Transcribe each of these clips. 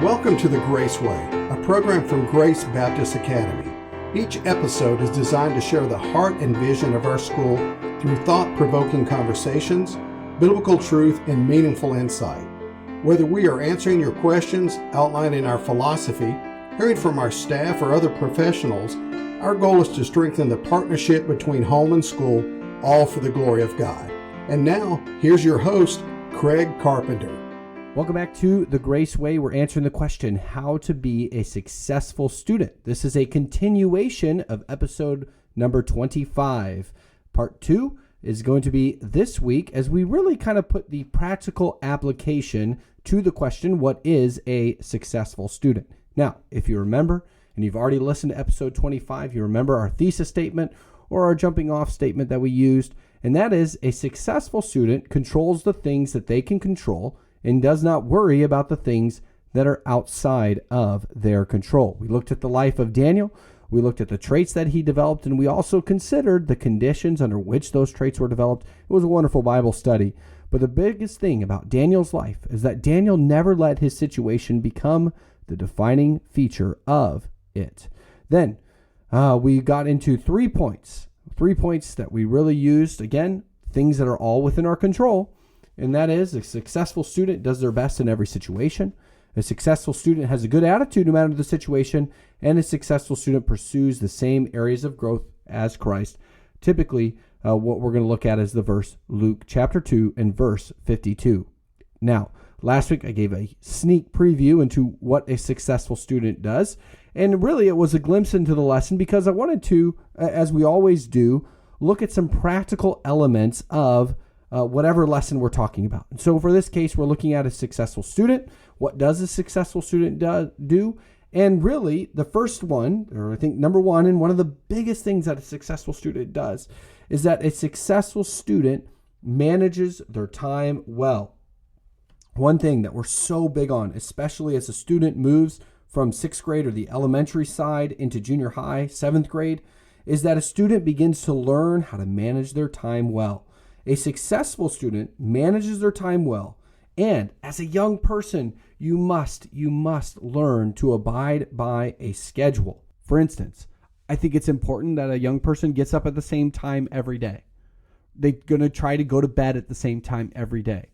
Welcome to the Grace Way, a program from Grace Baptist Academy. Each episode is designed to share the heart and vision of our school through thought-provoking conversations, biblical truth, and meaningful insight. Whether we are answering your questions, outlining our philosophy, hearing from our staff or other professionals, our goal is to strengthen the partnership between home and school, all for the glory of God. And now, here's your host, Craig Carpenter. Welcome back to The Grace Way. We're answering the question, how to be a successful student. This is a continuation of episode number 25. Part 2 is going to be this week as we really kind of put the practical application to the question, what is a successful student? Now, if you remember, and you've already listened to episode 25, you remember our thesis statement or our jumping off statement that we used, and that is a successful student controls the things that they can control and does not worry about the things that are outside of their control. We looked at the life of Daniel, we looked at the traits that he developed, and we also considered the conditions under which those traits were developed. It was a wonderful Bible study. But the biggest thing about Daniel's life is that Daniel never let his situation become the defining feature of it. Then we got into 3 points that we really used. Again, things that are all within our control. And that is, a successful student does their best in every situation. A successful student has a good attitude no matter the situation. And a successful student pursues the same areas of growth as Christ. Typically, what we're going to look at is the verse Luke chapter 2 and verse 52. Now, last week I gave a sneak preview into what a successful student does. And really it was a glimpse into the lesson because I wanted to, as we always do, look at some practical elements of whatever lesson we're talking about. And so for this case, we're looking at a successful student. What does a successful student do? And really, the first one, or I think number one, and one of the biggest things that a successful student does is that a successful student manages their time well. One thing that we're so big on, especially as a student moves from 6th grade or the elementary side into junior high, 7th grade, is that a student begins to learn how to manage their time well. A successful student manages their time well. And as a young person, you must learn to abide by a schedule. For instance, I think it's important that a young person gets up at the same time every day. They're going to try to go to bed at the same time every day.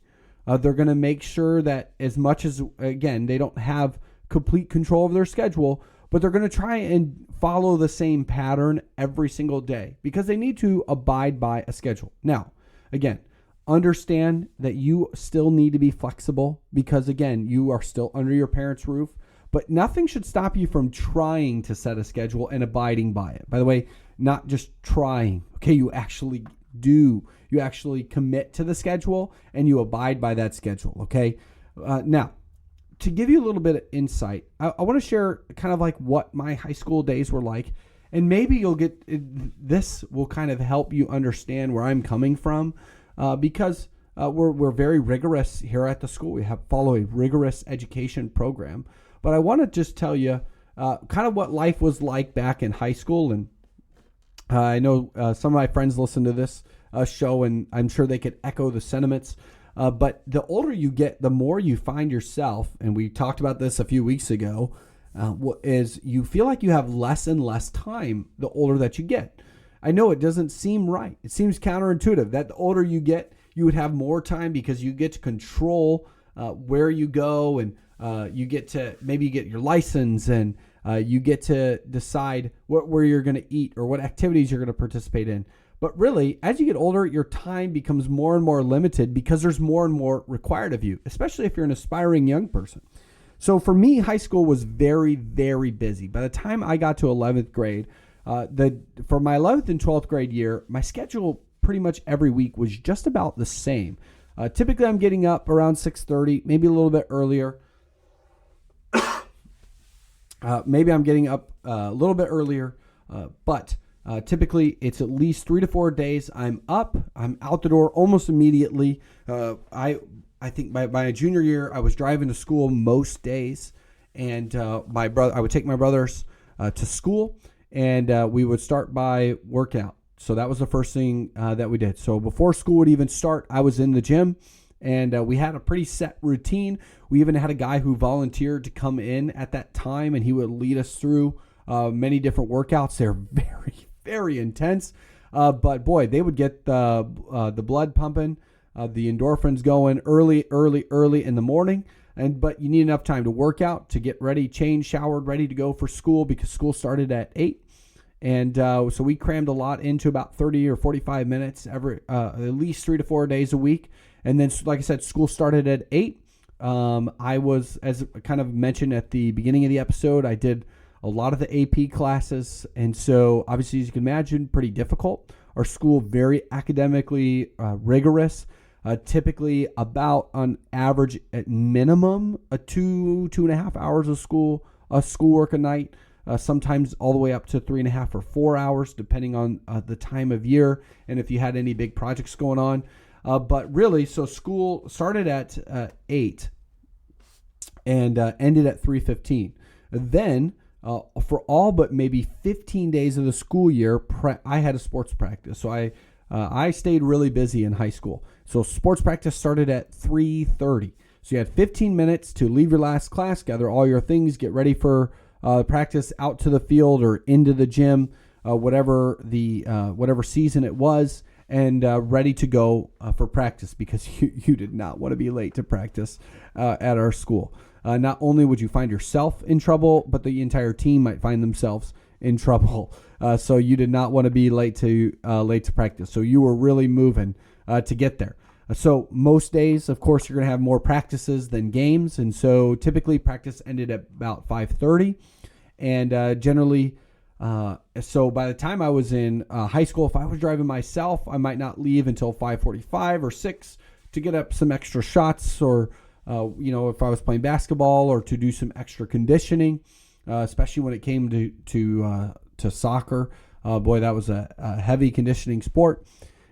They're going to make sure that as much as, again, they don't have complete control of their schedule, but they're going to try and follow the same pattern every single day because they need to abide by a schedule. Now, again, understand that you still need to be flexible because, again, you are still under your parents' roof, but nothing should stop you from trying to set a schedule and abiding by it. By the way, not just trying, okay? You actually do. You actually commit to the schedule and you abide by that schedule, okay? Now, to give you a little bit of insight, I want to share kind of like what my high school days were like. And maybe you'll get, this will kind of help you understand where I'm coming from because we're very rigorous here at the school. We follow a rigorous education program. But I want to just tell you kind of what life was like back in high school. And I know some of my friends listen to this show, and I'm sure they could echo the sentiments. But the older you get, the more you find yourself, and we talked about this a few weeks ago, is you feel like you have less and less time the older that you get. I know it doesn't seem right. It seems counterintuitive that the older you get, you would have more time because you get to control where you go, and you get to maybe get your license, and you get to decide where you're going to eat or what activities you're going to participate in. But really, as you get older, your time becomes more and more limited because there's more and more required of you, especially if you're an aspiring young person. So for me, high school was very, very busy. By the time I got to 11th grade, for my 11th and 12th grade year, my schedule pretty much every week was just about the same. Typically, I'm getting up around 6:30, maybe a little bit earlier. Maybe I'm getting up a little bit earlier, but typically it's at least 3 to 4 days. I'm up, I'm out the door almost immediately. I think by my junior year, I was driving to school most days, and I would take my brothers to school, and we would start by workout. So that was the first thing that we did. So before school would even start, I was in the gym And we had a pretty set routine. We even had a guy who volunteered to come in at that time, and he would lead us through many different workouts. They're very, very intense. But boy, they would get the blood pumping, the endorphins going early in the morning. But you need enough time to work out, to get ready, change, showered, ready to go for school, because school started at 8. And so we crammed a lot into about 30 or 45 minutes every, at least 3 to 4 days a week. And then, like I said, school started at 8. I was, as kind of mentioned at the beginning of the episode, I did a lot of the AP classes. And so obviously, as you can imagine, pretty difficult. Our school, very academically rigorous. Typically about on average at minimum 2.5 hours of schoolwork a night, sometimes all the way up to 3.5 or 4 hours, depending on the time of year and if you had any big projects going on. But really, so school started at 8 and ended at 3:15. Then for all but maybe 15 days of the school year, I had a sports practice. So I stayed really busy in high school. So sports practice started at 3:30. So you had 15 minutes to leave your last class, gather all your things, get ready for practice out to the field or into the gym, whatever season it was, and ready to go for practice, because you did not want to be late to practice at our school. Not only would you find yourself in trouble, but the entire team might find themselves in trouble. So you did not want to be late to practice. So you were really moving to get there. So most days, of course, you're going to have more practices than games. And so typically practice ended at about 5:30. And generally, so by the time I was in high school, if I was driving myself, I might not leave until 5:45 or 6 to get up some extra shots, or, if I was playing basketball, or to do some extra conditioning, especially when it came to soccer. Boy, that was a heavy conditioning sport.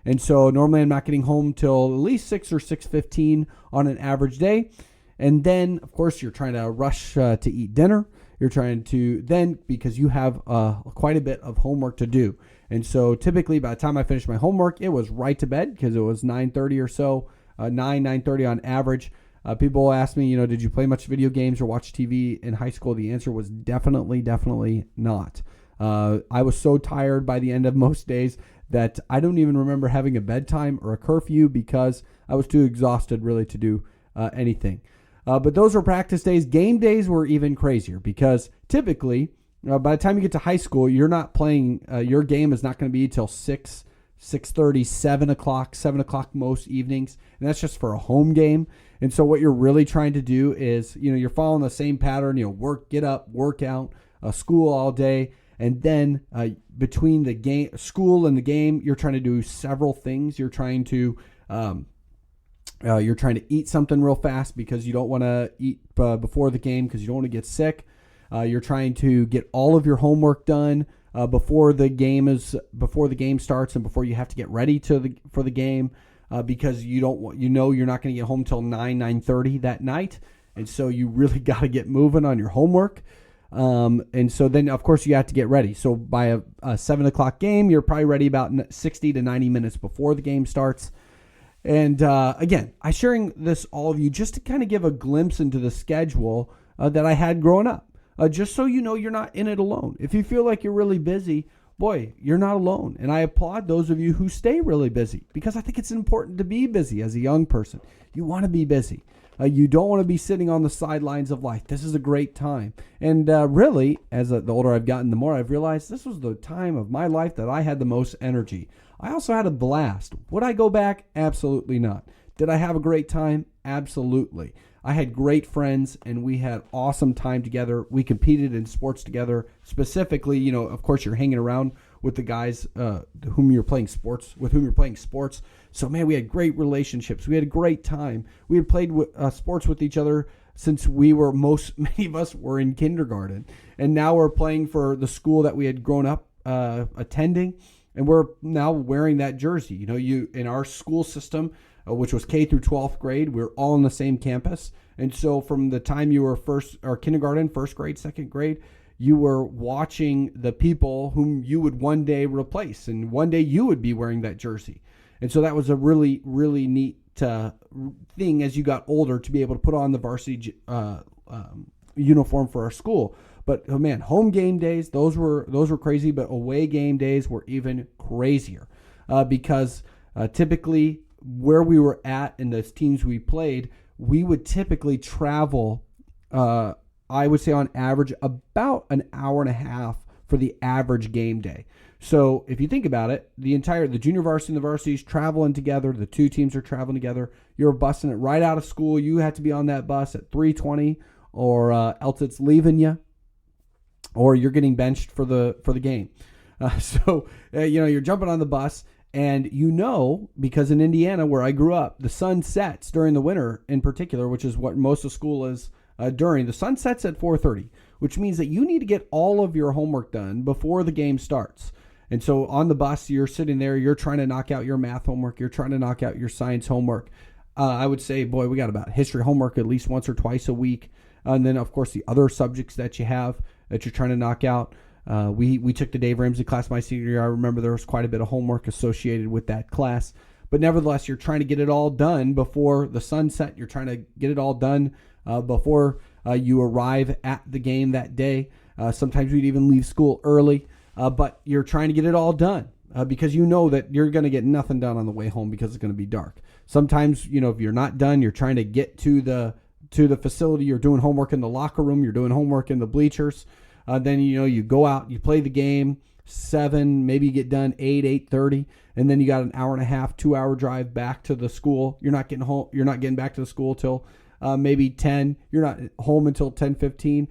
And so normally I'm not getting home till at least 6 or 6:15 on an average day. And then, of course, you're trying to rush to eat dinner. You're trying to then, because you have quite a bit of homework to do. And so typically by the time I finished my homework, it was right to bed, because it was 9:30 or so, 9:30 on average. People will ask me, did you play much video games or watch TV in high school? The answer was definitely not. I was so tired by the end of most days that I don't even remember having a bedtime or a curfew, because I was too exhausted really to do anything. But those were practice days. Game days were even crazier, because typically by the time you get to high school, you're not playing. Your game is not going to be till 6:30, 7 o'clock most evenings. And that's just for a home game. And so what you're really trying to do is, you're following the same pattern, get up, work out, school all day. And then between the school and the game, you're trying to do several things. You're trying to eat something real fast, because you don't want to eat before the game, because you don't want to get sick. You're trying to get all of your homework done before the game starts, and before you have to get ready for the game, because you're not going to get home till 9:30 that night, and so you really got to get moving on your homework. And so then, of course, you have to get ready. So by a 7 o'clock game, you're probably ready about 60 to 90 minutes before the game starts. And again, I'm sharing this all of you just to kind of give a glimpse into the schedule that I had growing up. Just so you know, you're not in it alone. If you feel like you're really busy, boy, you're not alone. And I applaud those of you who stay really busy, because I think it's important to be busy as a young person. You want to be busy. You don't want to be sitting on the sidelines of life. This is a great time. And really, as the older I've gotten, the more I've realized this was the time of my life that I had the most energy. I also had a blast. Would I go back? Absolutely not. Did I have a great time? Absolutely. I had great friends, and we had awesome time together. We competed in sports together. Specifically, of course, you're hanging around with the guys with whom you're playing sports. So, man, we had great relationships. We had a great time. We had played sports with each other since many of us were in kindergarten. And now we're playing for the school that we had grown up attending. And we're now wearing that jersey. In our school system, which was K through 12th grade, we're all on the same campus. And so from the time you were kindergarten, first grade, second grade, you were watching the people whom you would one day replace. And one day you would be wearing that jersey. And so that was a really, really neat thing as you got older to be able to put on the varsity uniform for our school. But oh man, home game days, those were crazy, but away game days were even crazier because typically where we were at and the teams we played, we would typically travel, I would say on average, about an hour and a half for the average game day. So if you think about it, the junior varsity and the varsities traveling together, the two teams are traveling together, you're busing it right out of school. You have to be on that bus at 3:20 or else it's leaving you, or you're getting benched for the game. You're jumping on the bus, and because in Indiana, where I grew up, the sun sets during the winter in particular, which is what most of school is during. The sun sets at 4:30, which means that you need to get all of your homework done before the game starts. And so on the bus, you're sitting there, you're trying to knock out your math homework, you're trying to knock out your science homework. I would say, boy, we got about history homework at least once or twice a week. And then, of course, the other subjects that you have that you're trying to knock out. We took the Dave Ramsey class my senior year. I remember there was quite a bit of homework associated with that class. But nevertheless, you're trying to get it all done before the sunset. You're trying to get it all done before you arrive at the game that day. Sometimes we'd even leave school early. But you're trying to get it all done because you know that you're going to get nothing done on the way home because it's going to be dark. Sometimes, if you're not done, you're trying to get to the facility. You're doing homework in the locker room. You're doing homework in the bleachers. Then, you go out, you play the game, 7, maybe you get done 8:30, and then you got an hour and a half, 2-hour drive back to the school. You're not getting home. You're not getting back to the school till maybe 10. You're not home until 10:15.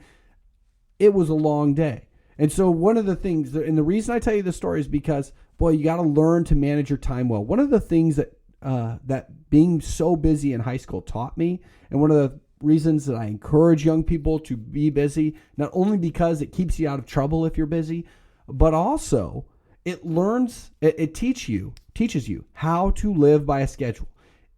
It was a long day. And so one of the things, and the reason I tell you this story is because, boy, you got to learn to manage your time well. One of the things that being so busy in high school taught me, and one of the reasons that I encourage young people to be busy, not only because it keeps you out of trouble if you're busy, but also it teaches you how to live by a schedule.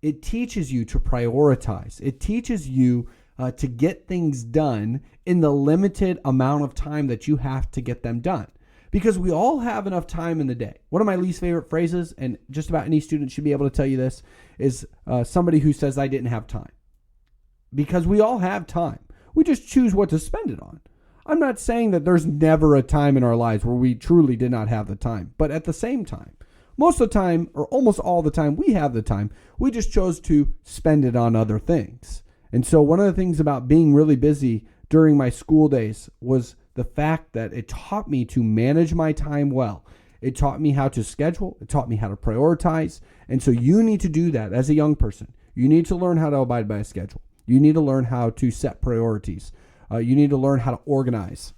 It teaches you to prioritize. It teaches you to get things done in the limited amount of time that you have to get them done. Because we all have enough time in the day. One of my least favorite phrases, and just about any student should be able to tell you this, is somebody who says, I didn't have time. Because we all have time. We just choose what to spend it on. I'm not saying that there's never a time in our lives where we truly did not have the time. But at the same time, most of the time, or almost all the time, we have the time. We just chose to spend it on other things. And so one of the things about being really busy during my school days was the fact that it taught me to manage my time well. It taught me how to schedule. It taught me how to prioritize. And so you need to do that as a young person. You need to learn how to abide by a schedule. You need to learn how to set priorities. You need to learn how to organize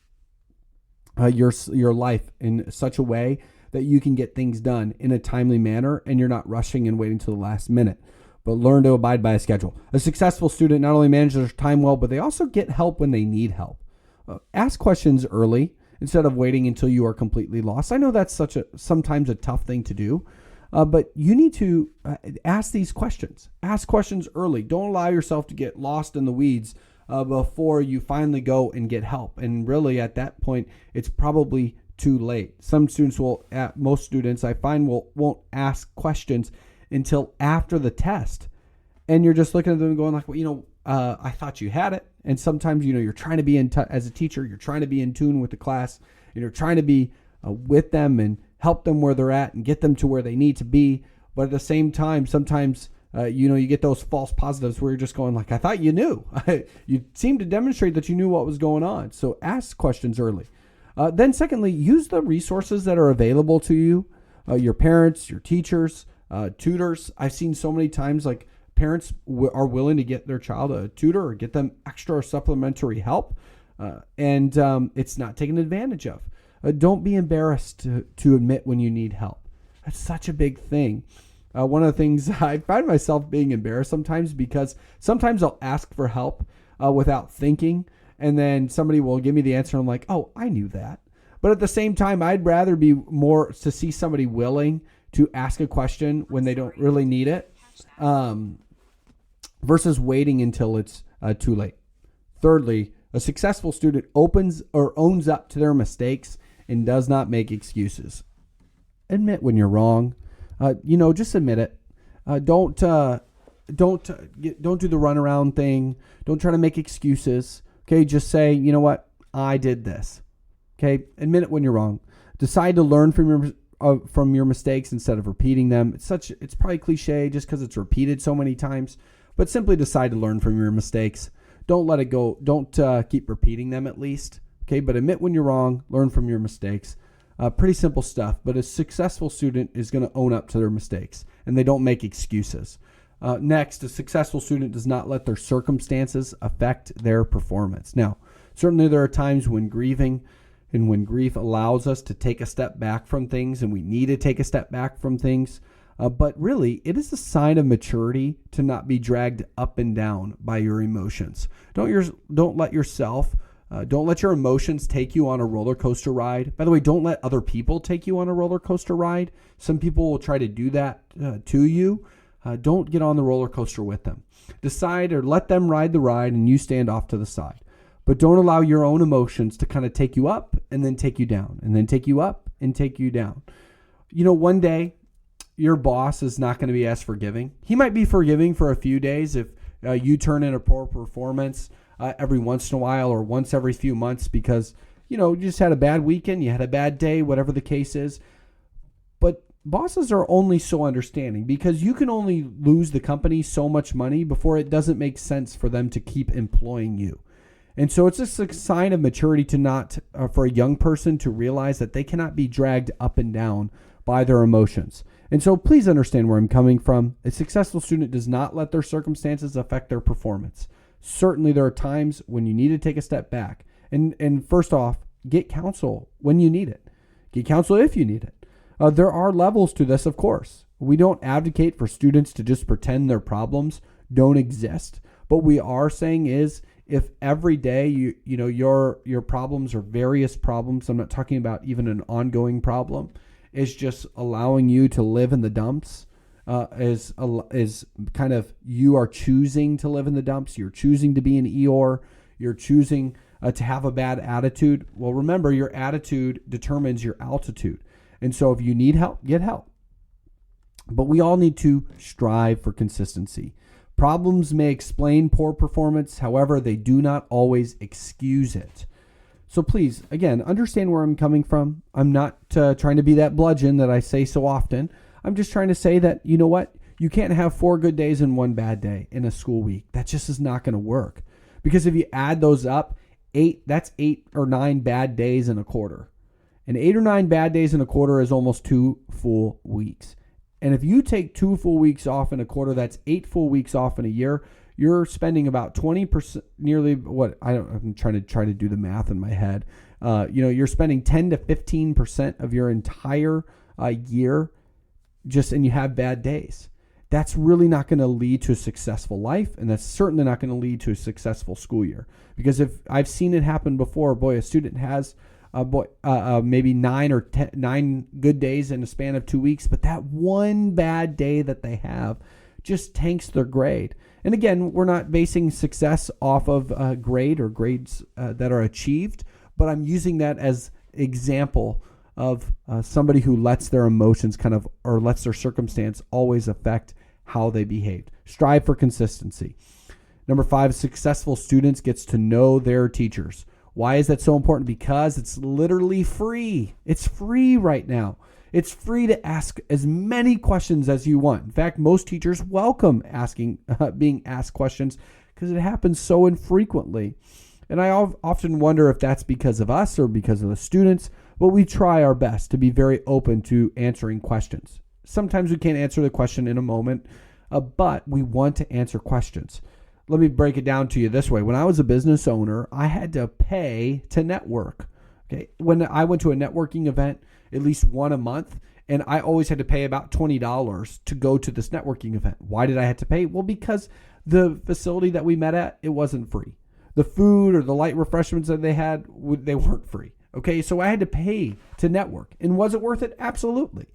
your life in such a way that you can get things done in a timely manner and you're not rushing and waiting till the last minute. But learn to abide by a schedule. A successful student not only manages their time well, but they also get help when they need help. Ask questions early instead of waiting until you are completely lost. I know that's sometimes a tough thing to do, but you need to ask these questions. Ask questions early. Don't allow yourself to get lost in the weeds before you finally go and get help. And really, at that point, it's probably too late. Some students most students I find won't ask questions until after the test. And you're just looking at them going like, well, I thought you had it. And sometimes, you're trying to be as a teacher, you're trying to be in tune with the class, and you're trying to be with them and help them where they're at and get them to where they need to be. But at the same time, sometimes, you get those false positives where you're just going like, I thought you knew. You seem to demonstrate that you knew what was going on. So ask questions early. Then secondly, use the resources that are available to you, your parents, your teachers, tutors. I've seen so many times like parents are willing to get their child a tutor or get them extra or supplementary help, and it's not taken advantage of. Don't be embarrassed to admit when you need help. That's such a big thing. One of the things I find myself being embarrassed sometimes because sometimes I'll ask for help without thinking, and then somebody will give me the answer. And I'm like, oh, I knew that. But at the same time, I'd rather be more to see somebody willing to ask a question when they don't really need it, versus waiting until it's too late. Thirdly, a successful student owns up to their mistakes and does not make excuses. Admit when you're wrong. Just admit it. Don't don't do the runaround thing. Don't try to make excuses. Okay, just say, you know what, I did this. Okay, admit it when you're wrong. Decide to learn from your mistakes instead of repeating them. It's probably cliche just because it's repeated so many times, but simply decide to learn from your mistakes. Don't let it go. Don't keep repeating them at least. Okay, but admit when you're wrong. Learn from your mistakes. Pretty simple stuff, but a successful student is going to own up to their mistakes, and they don't make excuses. Next, a successful student does not let their circumstances affect their performance. Now, certainly there are times when grieving and when grief allows us to take a step back from things, and we need to take a step back from things. But really, it is a sign of maturity to not be dragged up and down by your emotions. Don't let your emotions take you on a roller coaster ride. By the way, don't let other people take you on a roller coaster ride. Some people will try to do that to you. Don't get on the roller coaster with them. Decide or let them ride the ride and you stand off to the side. But don't allow your own emotions to kind of take you up and then take you down and then take you up and take you down. One day your boss is not going to be as forgiving. He might be forgiving for a few days if you turn in a poor performance every once in a while or once every few months because, you just had a bad weekend, you had a bad day, whatever the case is. But bosses are only so understanding because you can only lose the company so much money before it doesn't make sense for them to keep employing you. And so it's just a sign of maturity to not, for a young person to realize that they cannot be dragged up and down by their emotions. And so please understand where I'm coming from. A successful student does not let their circumstances affect their performance. Certainly there are times when you need to take a step back. And first off, get counsel when you need it. Get counsel if you need it. There are levels to this, of course. We don't advocate for students to just pretend their problems don't exist. What we are saying is if every day your problems are various problems, I'm not talking about even an ongoing problem, is just allowing you to live in the dumps, is kind of you are choosing to live in the dumps. You're choosing to be an Eeyore. You're choosing to have a bad attitude. Well, remember, your attitude determines your altitude. And so if you need help, get help. But we all need to strive for consistency. Problems may explain poor performance. However, they do not always excuse it. So please, again, understand where I'm coming from. I'm not trying to be that bludgeon that I say so often. I'm just trying to say that, you know what? You can't have 4 good days and 1 bad day in a school week. That just is not going to work. Because if you add those up, that's 8 or 9 bad days in a quarter. And 8 or 9 bad days in a quarter is almost 2 full weeks. And if you take 2 full weeks off in a quarter, that's 8 full weeks off in a year. You're spending about 20%, nearly what I'm trying to do the math in my head. You're spending 10 to 15% of your entire year and you have bad days. That's really not going to lead to a successful life, and that's certainly not going to lead to a successful school year. Because if I've seen it happen before, a student has maybe 9 good days in a span of 2 weeks, but that one bad day that they have just tanks their grade. And again, we're not basing success off of grade or grades that are achieved, but I'm using that as example of somebody who lets their emotions or lets their circumstance always affect how they behaved. Strive for consistency. Number 5, successful students gets to know their teachers. Why is that so important? Because it's literally free. It's free right now. It's free to ask as many questions as you want. In fact, most teachers welcome being asked questions because it happens so infrequently. And I often wonder if that's because of us or because of the students, but we try our best to be very open to answering questions. Sometimes we can't answer the question in a moment, but we want to answer questions. Let me break it down to you this way. When I was a business owner, I had to pay to network. Okay, when I went to a networking event, at least one a month, and I always had to pay about $20 to go to this networking event. Why did I have to pay? Well, because the facility that we met at, it wasn't free. The food or the light refreshments that they had, they weren't free. Okay, so I had to pay to network. And was it worth it? Absolutely.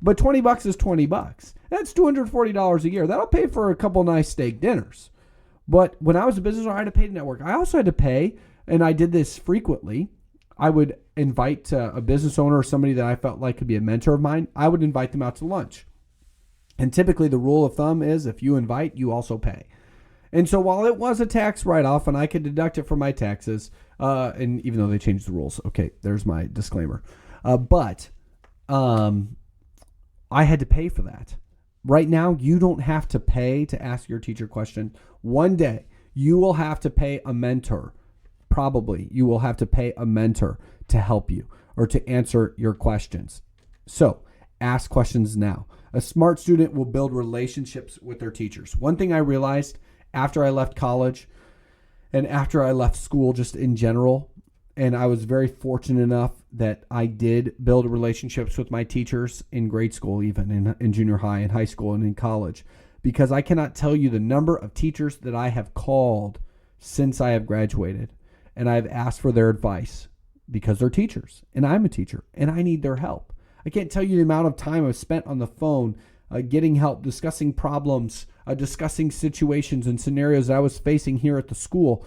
But $20 is $20. That's $240 a year. That'll pay for a couple nice steak dinners. But when I was a business owner, I had to pay to network. I also had to pay, and I did this frequently. I would invite a business owner or somebody that I felt like could be a mentor of mine. I would invite them out to lunch. And typically the rule of thumb is if you invite, you also pay. And so while it was a tax write-off and I could deduct it from my taxes, and even though they changed the rules, okay, there's my disclaimer. But I had to pay for that. Right now, you don't have to pay to ask your teacher question. One day, you will have to pay a mentor. Probably, you will have to pay a mentor to help you or to answer your questions. So, ask questions now. A smart student will build relationships with their teachers. One thing I realized after I left college and after I left school just in general, and I was very fortunate enough that I did build relationships with my teachers in grade school, even in junior high, in high school, and in college, because I cannot tell you the number of teachers that I have called since I have graduated, and I've asked for their advice because they're teachers, and I'm a teacher, and I need their help. I can't tell you the amount of time I've spent on the phone getting help, discussing problems, discussing situations and scenarios that I was facing here at the school.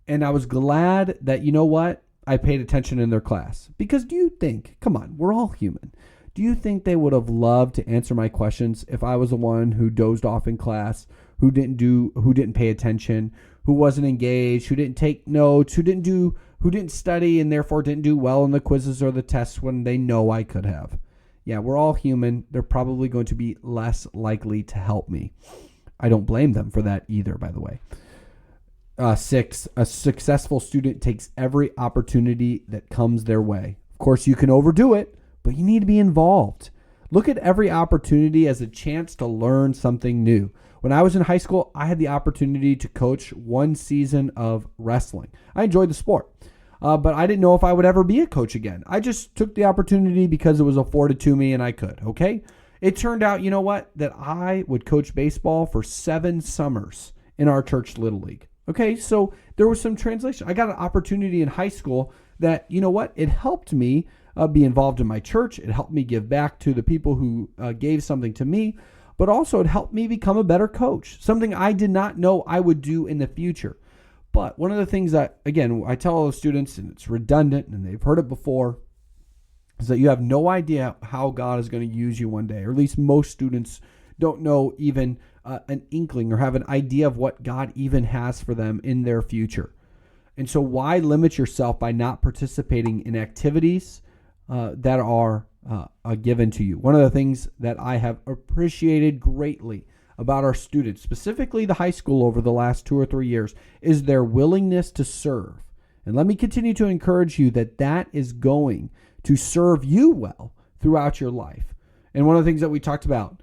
And I was glad that, you know what, I paid attention in their class. Because do you think, come on, we're all human. Do you think they would have loved to answer my questions if I was the one who dozed off in class, who didn't pay attention, who wasn't engaged, who didn't take notes, who didn't study and therefore didn't do well in the quizzes or the tests when they know I could have? Yeah, we're all human. They're probably going to be less likely to help me. I don't blame them for that either, by the way. 6, a successful student takes every opportunity that comes their way. Of course, you can overdo it, but you need to be involved. Look at every opportunity as a chance to learn something new. When I was in high school, I had the opportunity to coach one season of wrestling. I enjoyed the sport, but I didn't know if I would ever be a coach again. I just took the opportunity because it was afforded to me and I could, okay? It turned out, you know what, that I would coach baseball for 7 summers in our church Little League. Okay, so there was some translation. I got an opportunity in high school that, you know what, it helped me be involved in my church. It helped me give back to the people who gave something to me, but also it helped me become a better coach, something I did not know I would do in the future. But one of the things that, again, I tell all the students, and it's redundant and they've heard it before, is that you have no idea how God is going to use you one day, or at least most students don't know even an inkling or have an idea of what God even has for them in their future. And so why limit yourself by not participating in activities that are given to you? One of the things that I have appreciated greatly about our students, specifically the high school over the last 2 or 3 years, is their willingness to serve. And let me continue to encourage you that that is going to serve you well throughout your life. And one of the things that we talked about,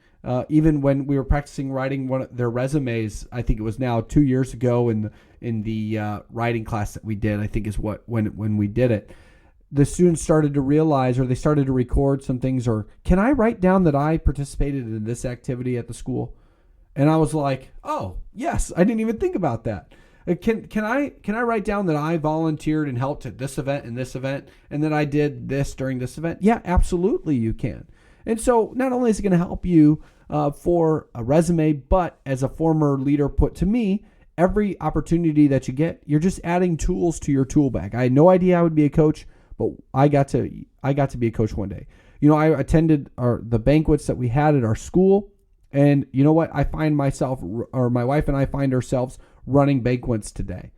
even when we were practicing writing one of their resumes, I think it was now 2 years ago in the writing class that we did, I think is when we did it, the students started to realize, or they started to record some things, or can I write down that I participated in this activity at the school? And I was like, oh, yes, I didn't even think about that. Can I write down that I volunteered and helped at this event and this event, and that I did this during this event? Yeah, absolutely you can. And so not only is it going to help you for a resume, but as a former leader put to me, every opportunity that you get, you're just adding tools to your tool bag. I had no idea I would be a coach, but I got to be a coach one day. You know, I attended the banquets that we had at our school, and you know what? I find myself, or my wife and I find ourselves running banquets today.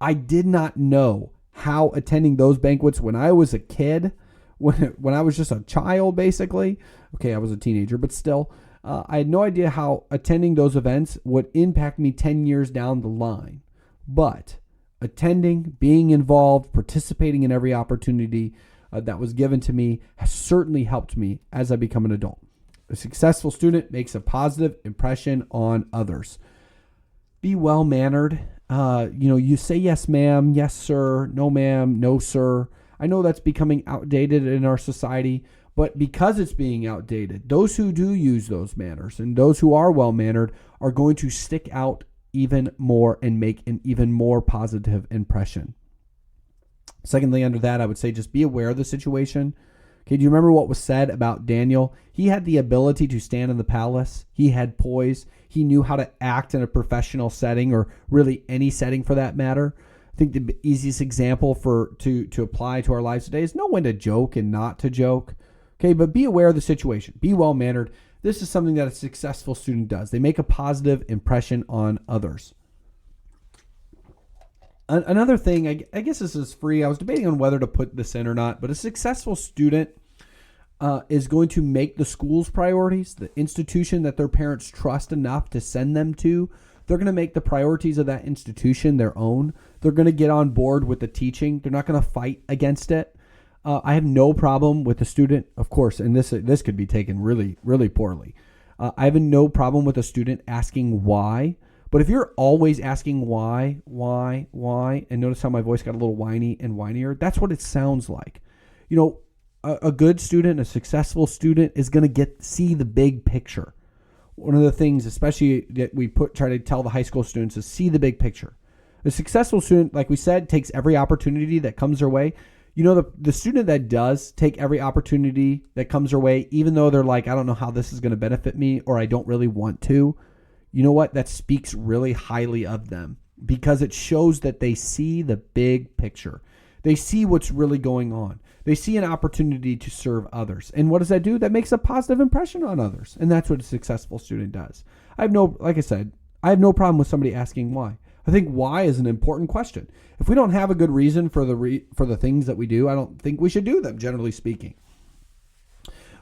I did not know how attending those banquets when I was a kid, when I was just a child, basically. Okay, I was a teenager, but still, I had no idea how attending those events would impact me 10 years down the line. But attending, being involved, participating in every opportunity that was given to me has certainly helped me as I become an adult. A successful student makes a positive impression on others. Be well-mannered. You say yes, ma'am, yes, sir, no, ma'am, no, sir. I know that's becoming outdated in our society, but because it's being outdated, those who do use those manners and those who are well-mannered are going to stick out even more and make an even more positive impression. Secondly, under that, I would say just be aware of the situation. Okay, do you remember what was said about Daniel? He had the ability to stand in the palace. He had poise. He knew how to act in a professional setting, or really any setting for that matter. I think the easiest example to apply to our lives today is know when to joke and not to joke. Okay, but be aware of the situation. Be well-mannered. This is something that a successful student does. They make a positive impression on others. Another thing, I guess this is free. I was debating on whether to put this in or not, but a successful student is going to make the school's priorities, the institution that their parents trust enough to send them to. They're going to make the priorities of that institution their own. They're going to get on board with the teaching. They're not going to fight against it. I have no problem with a student, of course, and this could be taken really, really poorly. I have no problem with a student asking why. But if you're always asking why, and notice how my voice got a little whiny and whinier, that's what it sounds like. You know, a good student, a successful student is going to see the big picture. One of the things, especially that we try to tell the high school students, is see the big picture. A successful student, like we said, takes every opportunity that comes their way. You know, the student that does take every opportunity that comes their way, even though they're like, I don't know how this is going to benefit me, or I don't really want to. You know what? That speaks really highly of them because it shows that they see the big picture. They see what's really going on. They see an opportunity to serve others. And what does that do? That makes a positive impression on others. And that's what a successful student does. Like I said, I have no problem with somebody asking why. I think why is an important question. If we don't have a good reason for the things that we do, I don't think we should do them, generally speaking.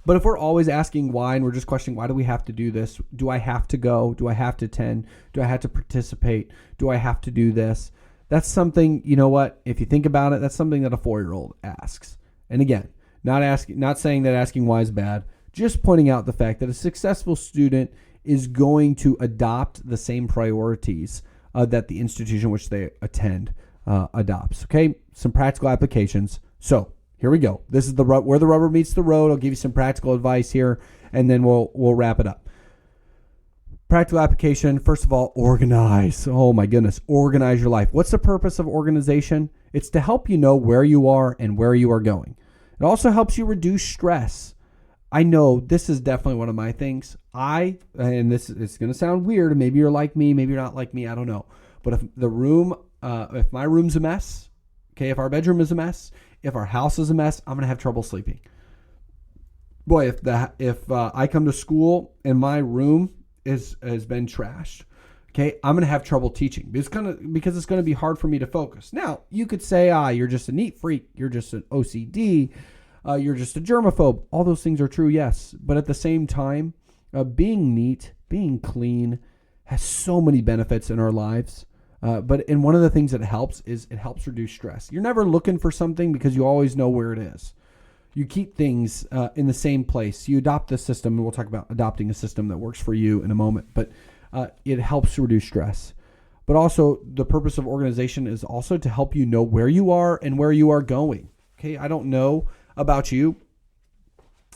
But if we're always asking why and we're just questioning, why do we have to do this? Do I have to go? Do I have to attend? Do I have to participate? Do I have to do this? That's something, you know what? If you think about it, that's something that a 4-year-old asks. And again, not saying that asking why is bad, just pointing out the fact that a successful student is going to adopt the same priorities that the institution which they attend adopts. Okay, some practical applications. So here we go. This is where the rubber meets the road. I'll give you some practical advice here, and then we'll wrap it up. Practical application. First of all, organize. Oh my goodness, organize your life. What's the purpose of organization? It's to help you know where you are and where you are going. It also helps you reduce stress. I know this is definitely one of my things. And this is going to sound weird. Maybe you're like me. Maybe you're not like me. I don't know. But if my room's a mess, okay, if our bedroom is a mess, if our house is a mess, I'm going to have trouble sleeping. Boy, if I come to school and my room has been trashed, okay, I'm going to have trouble teaching because it's going to be hard for me to focus. Now, you could say, you're just a neat freak. You're just an OCD. You're just a germaphobe. All those things are true, yes. But at the same time, being neat, being clean has so many benefits in our lives. And one of the things that helps is it helps reduce stress. You're never looking for something because you always know where it is. You keep things in the same place. You adopt the system, and we'll talk about adopting a system that works for you in a moment. But it helps reduce stress. But also, the purpose of organization is also to help you know where you are and where you are going. Okay, I don't know about you,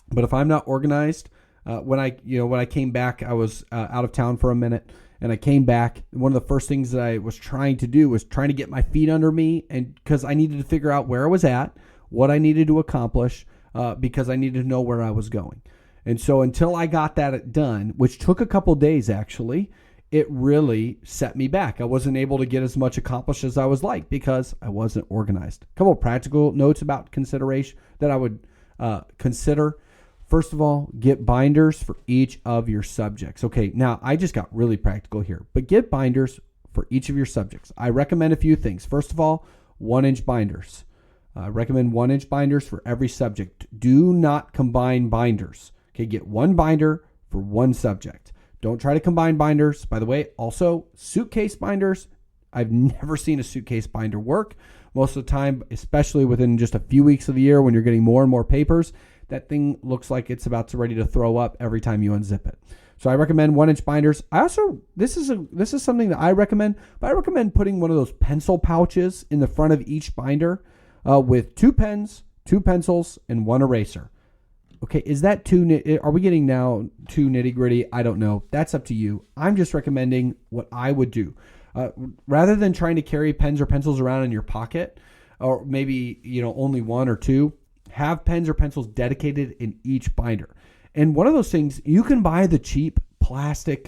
but if I'm not organized, when I came back, I was out of town for a minute. And I came back. One of the first things that I was trying to do was trying to get my feet under me, and because I needed to figure out where I was at, what I needed to accomplish, because I needed to know where I was going. And so until I got that done, which took a couple days actually, it really set me back. I wasn't able to get as much accomplished as I was like because I wasn't organized. A couple of practical notes about consideration that I would consider. First of all, get binders for each of your subjects. Okay, now I just got really practical here, but get binders for each of your subjects. I recommend a few things. First of all, 1-inch binders. I recommend 1-inch binders for every subject. Do not combine binders. Okay, get one binder for one subject. Don't try to combine binders. By the way, also suitcase binders. I've never seen a suitcase binder work. Most of the time, especially within just a few weeks of the year when you're getting more and more papers, that thing looks like it's ready to throw up every time you unzip it. So I recommend 1-inch binders. I also, this is something that I recommend, but I recommend putting one of those pencil pouches in the front of each binder with 2 pens, 2 pencils, and 1 eraser. Okay, is that are we getting now too nitty gritty? I don't know. That's up to you. I'm just recommending what I would do. Rather than trying to carry pens or pencils around in your pocket, or maybe, only 1 or 2, have pens or pencils dedicated in each binder. And one of those things, you can buy the cheap plastic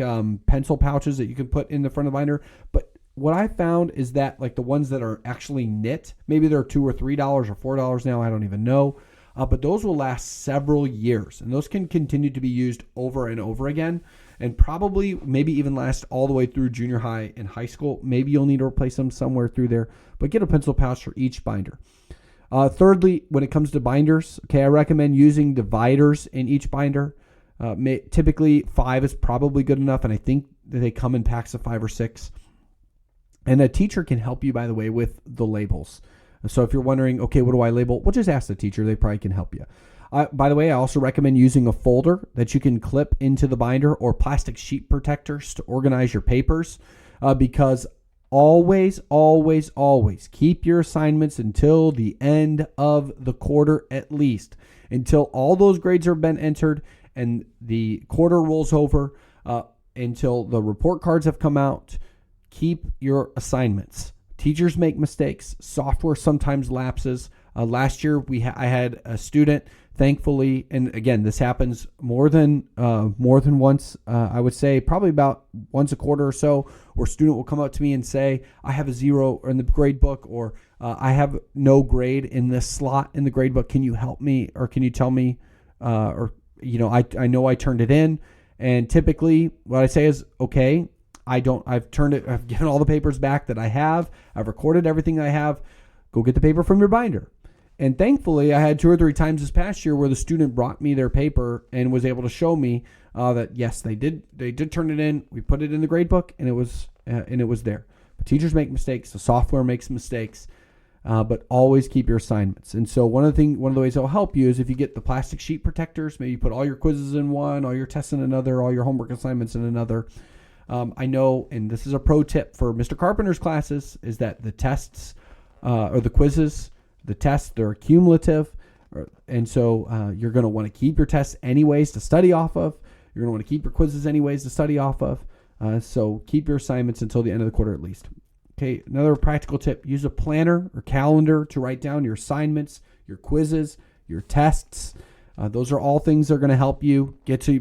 pencil pouches that you can put in the front of the binder. But what I found is that like the ones that are actually knit, maybe they're $2 or $3 or $4 now, I don't even know. but those will last several years, and those can continue to be used over and over again, and probably maybe even last all the way through junior high and high school. Maybe you'll need to replace them somewhere through there, but get a pencil pouch for each binder. Thirdly, when it comes to binders, I recommend using dividers in each binder. Typically 5 is probably good enough, and I think that they come in packs of 5 or 6. And a teacher can help you, by the way, with the labels. So if you're wondering, okay, what do I label? Well, just ask the teacher. They probably can help you. By the way, I also recommend using a folder that you can clip into the binder or plastic sheet protectors to organize your papers, because always, always, always keep your assignments until the end of the quarter, at least until all those grades have been entered and the quarter rolls over, until the report cards have come out. Keep your assignments. Teachers make mistakes. Software sometimes lapses. Last year, I had a student, thankfully, and again, this happens more than once. I would say probably about once a quarter or so, where a student will come up to me and say, "I have a 0 in the grade book," or "I have no grade in this slot in the grade book. Can you help me, or can you tell me?" I know I turned it in, and typically what I say is, "Okay, I've given all the papers back that I have. I've recorded everything I have. Go get the paper from your binder." And thankfully, I had 2 or 3 times this past year where the student brought me their paper and was able to show me that yes, they did turn it in. We put it in the grade book, and it was there. But teachers make mistakes. The software makes mistakes. But always keep your assignments. And so one of the ways that will help you is if you get the plastic sheet protectors. Maybe you put all your quizzes in one, all your tests in another, all your homework assignments in another. I know, and this is a pro tip for Mr. Carpenter's classes, is that the tests or the quizzes, the tests, they're cumulative. And so you're going to want to keep your tests anyways to study off of. You're going to want to keep your quizzes anyways to study off of. So keep your assignments until the end of the quarter at least. Okay, another practical tip, use a planner or calendar to write down your assignments, your quizzes, your tests. Those are all things that are going to help you get to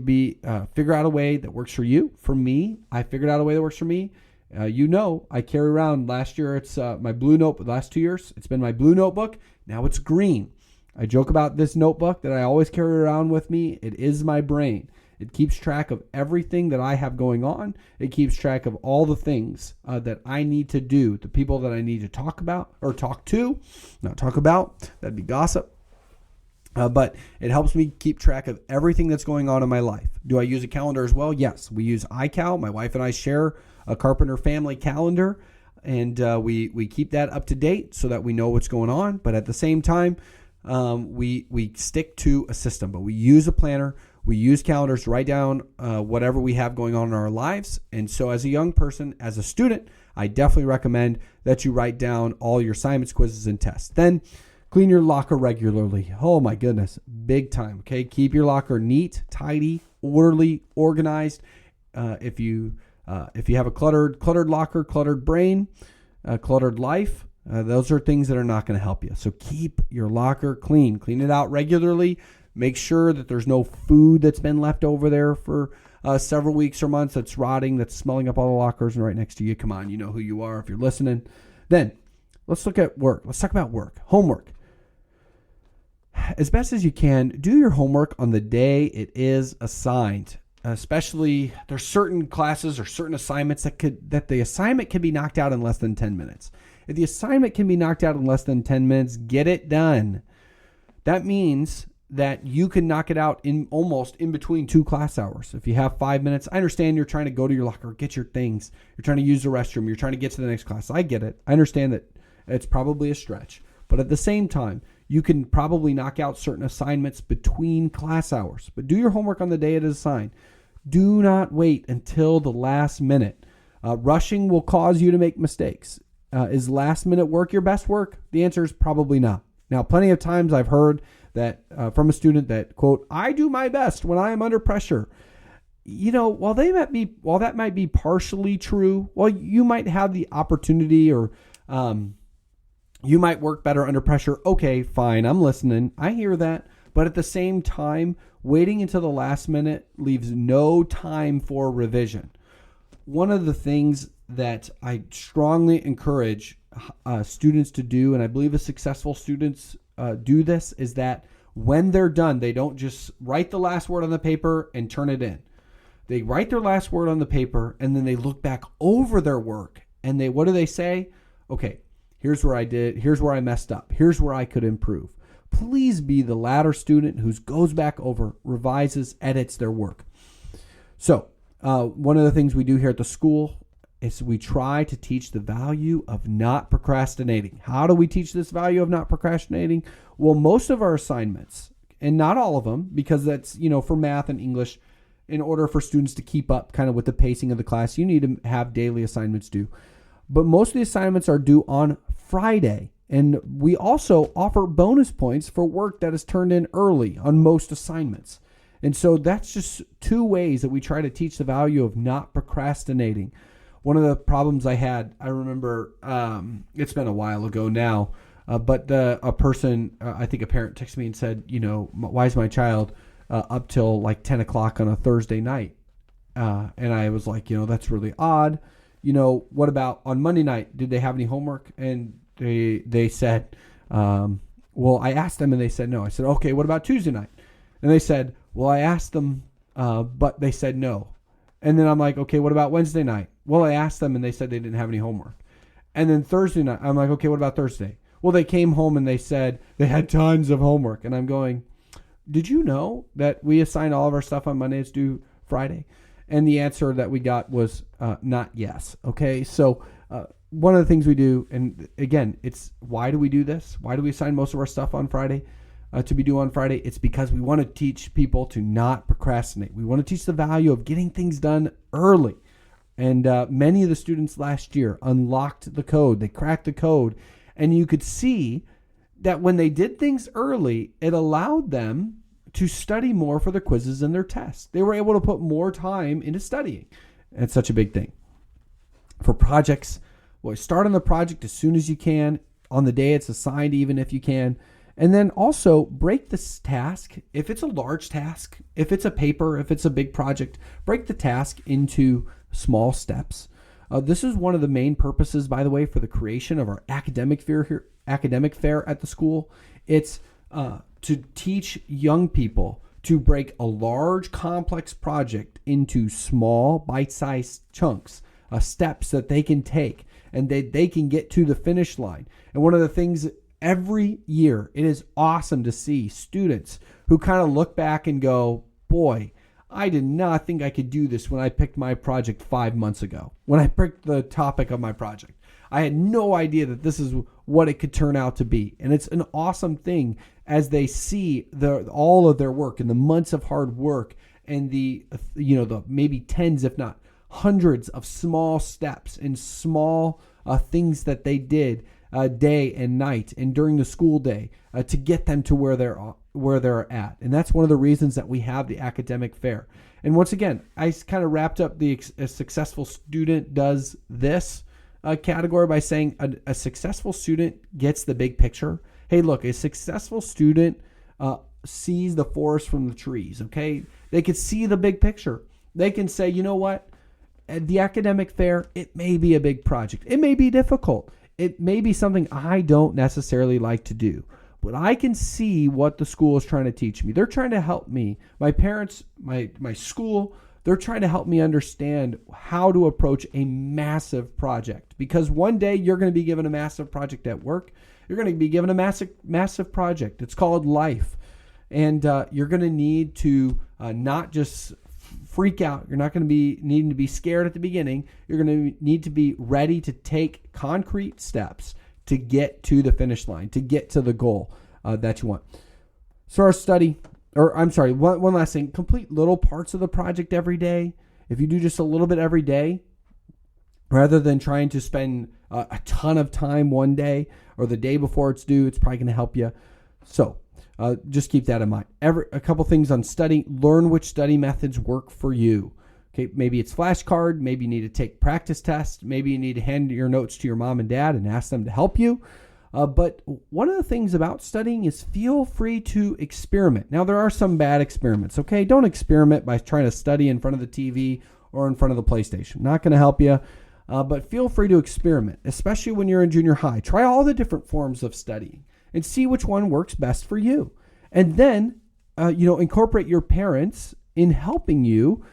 figure out a way that works for you. For me, I figured out a way that works for me. I carry around, last year it's my blue notebook. The last 2 years, it's been my blue notebook. Now it's green. I joke about this notebook that I always carry around with me. It is my brain. It keeps track of everything that I have going on. It keeps track of all the things that I need to do, the people that I need to talk about or talk to, not talk about. That'd be gossip. But it helps me keep track of everything that's going on in my life. Do I use a calendar as well? Yes. We use iCal. My wife and I share a Carpenter family calendar, and we keep that up to date so that we know what's going on. But at the same time, we stick to a system. But we use a planner. We use calendars to write down whatever we have going on in our lives. And so as a young person, as a student, I definitely recommend that you write down all your assignments, quizzes, and tests. Then clean your locker regularly. Oh my goodness, big time. Okay, keep your locker neat, tidy, orderly, organized. If you have a cluttered locker, cluttered brain, cluttered life, those are things that are not going to help you. So keep your locker clean. Clean it out regularly. Make sure that there's no food that's been left over there for several weeks or months that's rotting, that's smelling up all the lockers and right next to you. Come on, you know who you are if you're listening. Then let's look at work. Let's talk about work. Homework. As best as you can, do your homework on the day it is assigned. Especially, there's certain classes or certain assignments that the assignment can be knocked out in less than 10 minutes. If the assignment can be knocked out in less than 10 minutes, get it done. That means that you can knock it out in between 2 class hours. If you have 5 minutes, I understand you're trying to go to your locker, get your things. You're trying to use the restroom. You're trying to get to the next class. I get it. I understand that it's probably a stretch. But at the same time, you can probably knock out certain assignments between class hours. But do your homework on the day it is assigned. Do not wait until the last minute. Rushing will cause you to make mistakes. Is last minute work your best work? The answer is probably not. Now, plenty of times I've heard that from a student that, quote, "I do my best when I am under pressure." While that might be partially true, you might have the opportunity or you might work better under pressure. Okay, fine. I'm listening. I hear that. But at the same time, waiting until the last minute leaves no time for revision. One of the things that I strongly encourage students to do, and I believe the successful students do this, is that When they're done, they don't just write the last word on the paper and turn it in. They write their last word on the paper, and then they look back over their work, and what do they say? Okay, here's where I messed up. Here's where I could improve. Please be the latter student who goes back over, revises, edits their work. So one of the things we do here at the school is we try to teach the value of not procrastinating. How do we teach this value of not procrastinating? Well, most of our assignments, and not all of them, because that's, for math and English, in order for students to keep up kind of with the pacing of the class, you need to have daily assignments due. But most of the assignments are due on Friday. And we also offer bonus points for work that is turned in early on most assignments. And so that's just two ways that we try to teach the value of not procrastinating. One of the problems I had, I remember, it's been a while ago now, but a person, I think a parent texted me and said, why is my child up till like 10 o'clock on a Thursday night? And I was like, that's really odd. What about on Monday night? Did they have any homework? And they said, well, I asked them and they said no. I said, okay, what about Tuesday night? And they said, well, I asked them, but they said no. And then I'm like, okay, what about Wednesday night? Well, I asked them and they said they didn't have any homework. And then Thursday night, I'm like, okay, what about Thursday? Well, they came home and they said they had tons of homework. And I'm going, did you know that we assign all of our stuff on Monday? It's due Friday. And the answer that we got was not yes. Okay, so one of the things we do, and again, it's why do we do this? Why do we assign most of our stuff on Friday to be due on Friday? It's because we want to teach people to not procrastinate. We want to teach the value of getting things done early. And many of the students last year unlocked the code. They cracked the code. And you could see that when they did things early, it allowed them to study more for their quizzes and their tests. They were able to put more time into studying. And it's such a big thing. For projects, well, start on the project as soon as you can, on the day it's assigned, even if you can. And then also break this task. If it's a large task, if it's a paper, if it's a big project, break the task into small steps. This is one of the main purposes, by the way, for the creation of our academic fair at the school. It's to teach young people to break a large, complex project into small, bite-sized chunks, steps that they can take, and they can get to the finish line. And one of the things every year, it is awesome to see students who kind of look back and go, boy, I did not think I could do this when I picked my project 5 months ago, when I picked the topic of my project. I had no idea that this is what it could turn out to be. And it's an awesome thing as they see all of their work and the months of hard work and the maybe tens, if not hundreds of small steps and small things that they did day and night and during the school day to get them to where they're at. And that's one of the reasons that we have the academic fair. And once again, I kind of wrapped up a successful student does this category by saying a successful student gets the big picture. Hey, look, a successful student sees the forest from the trees, okay? They can see the big picture. They can say, you know what? At the academic fair, it may be a big project. It may be difficult. It may be something I don't necessarily like to do, but I can see what the school is trying to teach me. They're trying to help me. My parents, my school, they're trying to help me understand how to approach a massive project, because one day you're going to be given a massive project at work. You're going to be given a massive project. It's called life. And you're going to need to not just freak out. You're not going to be needing to be scared at the beginning. You're going to need to be ready to take concrete steps to get to the finish line, to get to the goal that you want. So one last thing, complete little parts of the project every day. If you do just a little bit every day, rather than trying to spend a ton of time one day or the day before it's due, it's probably going to help you. So just keep that in mind. A couple things on study. Learn which study methods work for you. Okay, maybe it's flashcard. Maybe you need to take practice tests. Maybe you need to hand your notes to your mom and dad and ask them to help you. But one of the things about studying is feel free to experiment. Now, there are some bad experiments, okay? Don't experiment by trying to study in front of the TV or in front of the PlayStation. Not going to help you. But feel free to experiment, especially when you're in junior high. Try all the different forms of studying and see which one works best for you. And then, incorporate your parents in helping you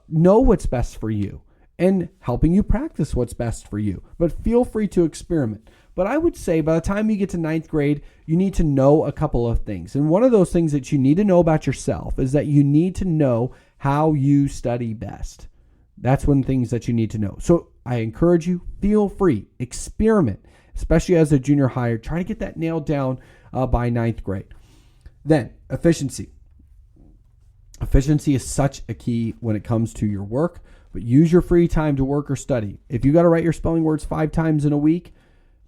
know what's best for you and helping you practice what's best for you. But feel free to experiment. But I would say by the time you get to ninth grade, you need to know a couple of things. And one of those things that you need to know about yourself is that you need to know how you study best. That's one of the things that you need to know. So I encourage you, feel free, experiment, especially as a junior higher. Try to get that nailed down by ninth grade. Then efficiency. Efficiency is such a key when it comes to your work, but use your free time to work or study. If you got to write your spelling words 5 times in a week,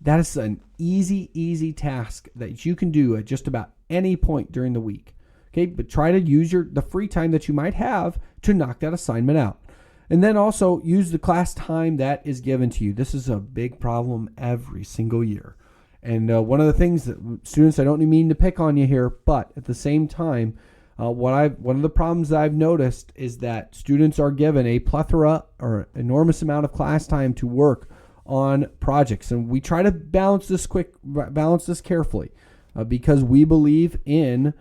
that is an easy task that you can do at just about any point during the week. Okay, but try to use the free time that you might have to knock that assignment out. And then also use the class time that is given to you. This is a big problem every single year. And one of the things that students, I don't mean to pick on you here, but at the same time, one of the problems that I've noticed is that students are given a plethora or enormous amount of class time to work on projects, and we try to balance this carefully because we believe in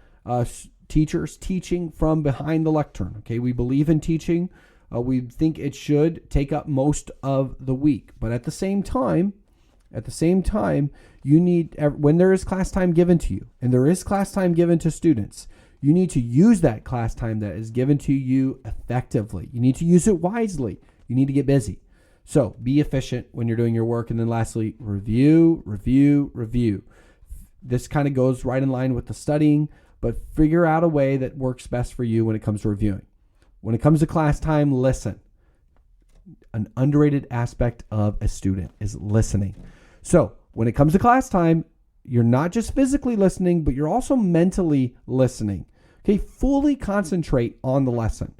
teachers teaching from behind the lectern. Okay, we believe in teaching. We think it should take up most of the week, but at the same time, you need, when there is class time given to you, and there is class time given to students, you need to use that class time that is given to you effectively. You need to use it wisely. You need to get busy. So be efficient when you're doing your work. And then lastly, review. This kind of goes right in line with the studying, but figure out a way that works best for you when it comes to reviewing. When it comes to class time, listen. An underrated aspect of a student is listening. So when it comes to class time, you're not just physically listening, but you're also mentally listening. Okay, fully concentrate on the lesson.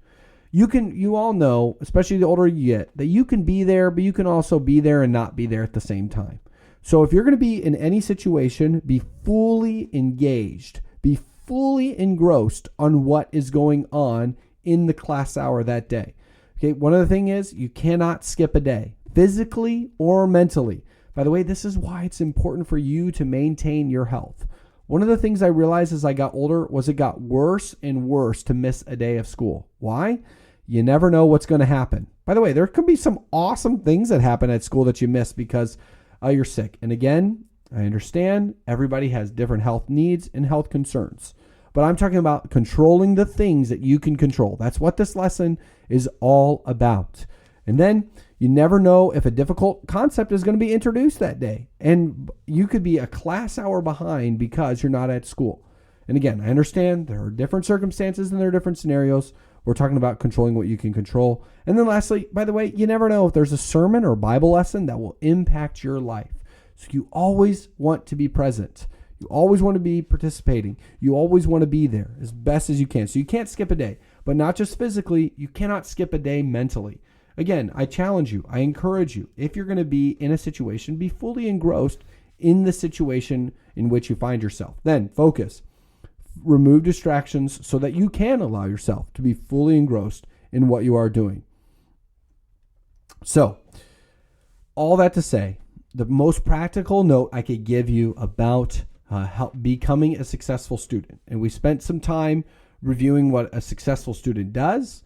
You all know, especially the older you get, that you can be there, but you can also be there and not be there at the same time. So if you're going to be in any situation, be fully engaged, be fully engrossed on what is going on in the class hour that day. Okay, one other thing is you cannot skip a day, physically or mentally. By the way, this is why it's important for you to maintain your health. One of the things I realized as I got older was it got worse and worse to miss a day of school. Why? You never know what's going to happen. By the way, there could be some awesome things that happen at school that you miss because you're sick. And again, I understand everybody has different health needs and health concerns. But I'm talking about controlling the things that you can control. That's what this lesson is all about. And then you never know if a difficult concept is going to be introduced that day. And you could be a class hour behind because you're not at school. And again, I understand there are different circumstances and there are different scenarios. We're talking about controlling what you can control. And then lastly, by the way, you never know if there's a sermon or Bible lesson that will impact your life. So you always want to be present. You always want to be participating. You always want to be there as best as you can. So you can't skip a day, but not just physically. You cannot skip a day mentally. Again, I challenge you. I encourage you. If you're going to be in a situation, be fully engrossed in the situation in which you find yourself. Then focus. Remove distractions so that you can allow yourself to be fully engrossed in what you are doing. So, all that to say, the most practical note I could give you about becoming a successful student. And we spent some time reviewing what a successful student does.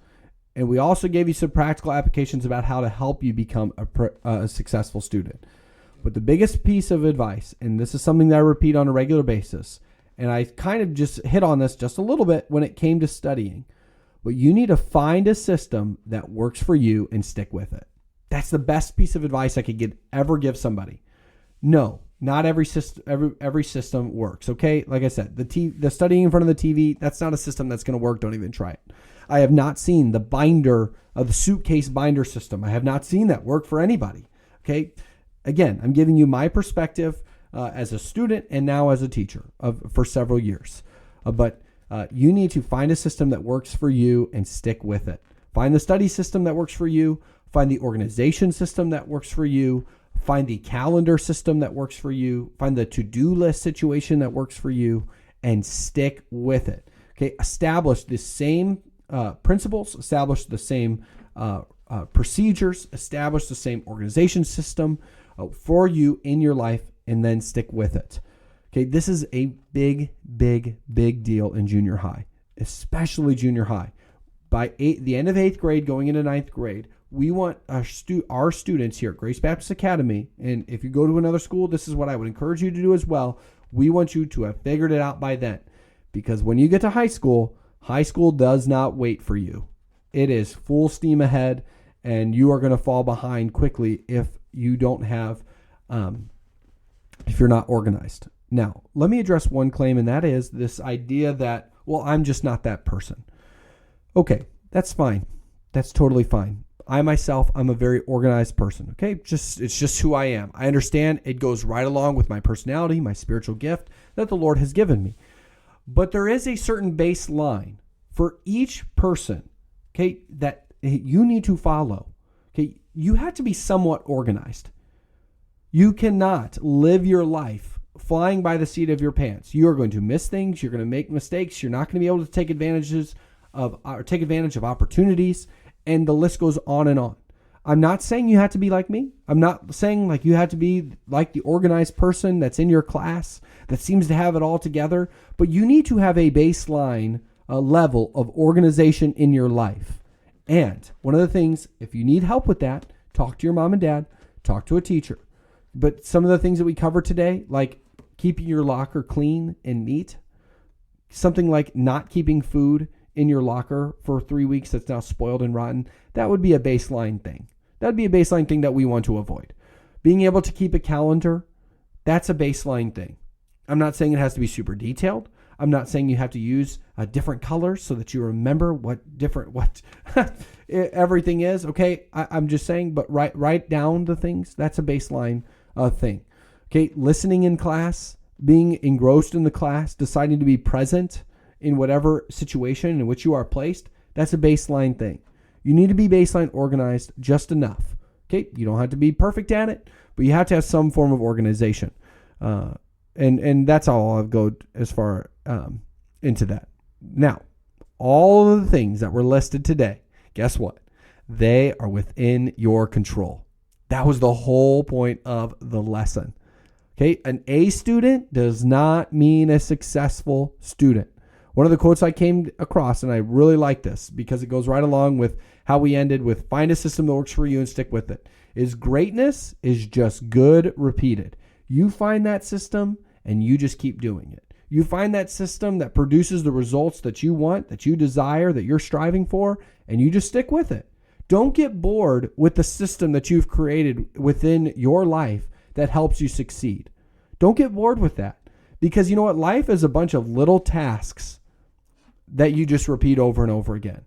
And we also gave you some practical applications about how to help you become a successful student. But the biggest piece of advice, and this is something that I repeat on a regular basis, and I kind of just hit on this just a little bit when it came to studying, but you need to find a system that works for you and stick with it. That's the best piece of advice I could ever give somebody. No, not every system works. Okay, like I said, the studying in front of the TV, that's not a system that's going to work. Don't even try it. I have not seen the suitcase binder system. I have not seen that work for anybody. Okay, again, I'm giving you my perspective as a student and now as a teacher for several years. But you need to find a system that works for you and stick with it. Find the study system that works for you. Find the organization system that works for you. Find the calendar system that works for you. Find the to-do list situation that works for you and stick with it. Okay, establish the same principles, establish the same procedures, establish the same organization system for you in your life, and then stick with it. Okay, this is a big, big, big deal in junior high, especially junior high. By the end of 8th grade, going into 9th grade, we want our students here at Grace Baptist Academy, and if you go to another school, this is what I would encourage you to do as well. We want you to have figured it out by then. Because when you get to high school does not wait for you. It is full steam ahead, and you are going to fall behind quickly if you don't have, if you're not organized. Now, let me address one claim, and that is this idea that, well, I'm just not that person. Okay, that's fine. That's totally fine. I myself, I'm a very organized person. Okay, it's just who I am. I understand it goes right along with my personality, my spiritual gift that the Lord has given me. But there is a certain baseline for each person, okay, that you need to follow. Okay, you have to be somewhat organized. You cannot live your life flying by the seat of your pants. You are going to miss things. You're going to make mistakes. You're not going to be able to take advantage of opportunities, and the list goes on and on. I'm not saying you have to be like me. I'm not saying like you have to be like the organized person that's in your class that seems to have it all together, but you need to have a baseline level of organization in your life. And one of the things, if you need help with that, talk to your mom and dad, talk to a teacher. But some of the things that we cover today, like keeping your locker clean and neat, something like not keeping food in your locker for 3 weeks that's now spoiled and rotten, that would be a baseline thing. That would be a baseline thing that we want to avoid. Being able to keep a calendar, that's a baseline thing. I'm not saying it has to be super detailed. I'm not saying you have to use different colors so that you remember what everything is. Okay, I'm just saying, but write down the things. That's a baseline thing. Okay, listening in class, being engrossed in the class, deciding to be present in whatever situation in which you are placed, that's a baseline thing. You need to be baseline organized just enough. Okay, you don't have to be perfect at it, but you have to have some form of organization. And that's all I'll go as far into that. Now, all of the things that were listed today, guess what? They are within your control. That was the whole point of the lesson. Okay, an A student does not mean a successful student. One of the quotes I came across, and I really like this because it goes right along with how we ended with find a system that works for you and stick with it, is greatness is just good repeated. You find that system and you just keep doing it. You find that system that produces the results that you want, that you desire, that you're striving for, and you just stick with it. Don't get bored with the system that you've created within your life that helps you succeed. Don't get bored with that, because you know what? Life is a bunch of little tasks that you just repeat over and over again.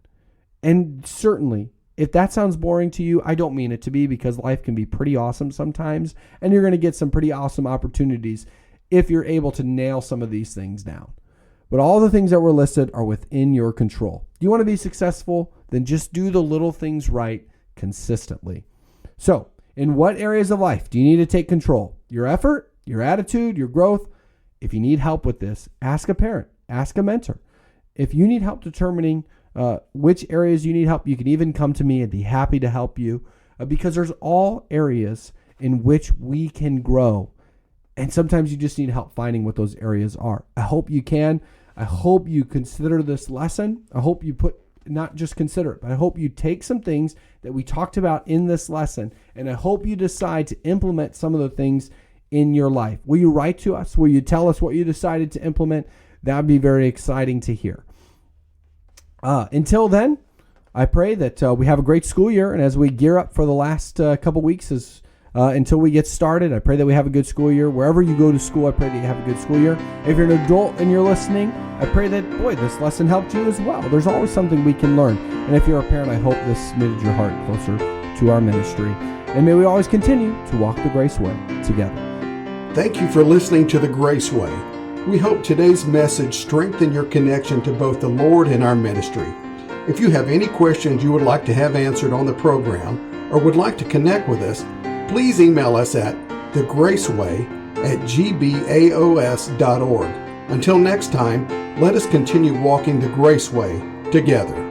And certainly, if that sounds boring to you, I don't mean it to be, because life can be pretty awesome sometimes, and you're going to get some pretty awesome opportunities if you're able to nail some of these things down. But all the things that were listed are within your control. Do you want to be successful? Then just do the little things right consistently. So, in what areas of life do you need to take control? Your effort, your attitude, your growth. If you need help with this, ask a parent, ask a mentor. If you need help determining which areas you need help, you can even come to me and be happy to help you, because there's all areas in which we can grow. And sometimes you just need help finding what those areas are. I hope you can. I hope you consider this lesson. I hope you not just consider it, but I hope you take some things that we talked about in this lesson, and I hope you decide to implement some of the things in your life. Will you write to us? Will you tell us what you decided to implement? That would be very exciting to hear. Until then, I pray that we have a great school year, and as we gear up for the last couple weeks until we get started, I pray that we have a good school year. Wherever you go to school, I pray that you have a good school year. If you're an adult and you're listening, I pray that, this lesson helped you as well. There's always something we can learn. And if you're a parent, I hope this submitted your heart closer to our ministry. And may we always continue to walk the Grace Way together. Thank you for listening to The Grace Way. We hope today's message strengthened your connection to both the Lord and our ministry. If you have any questions you would like to have answered on the program or would like to connect with us, please email us at thegraceway@gbaos.org. Until next time, let us continue walking the Grace Way together.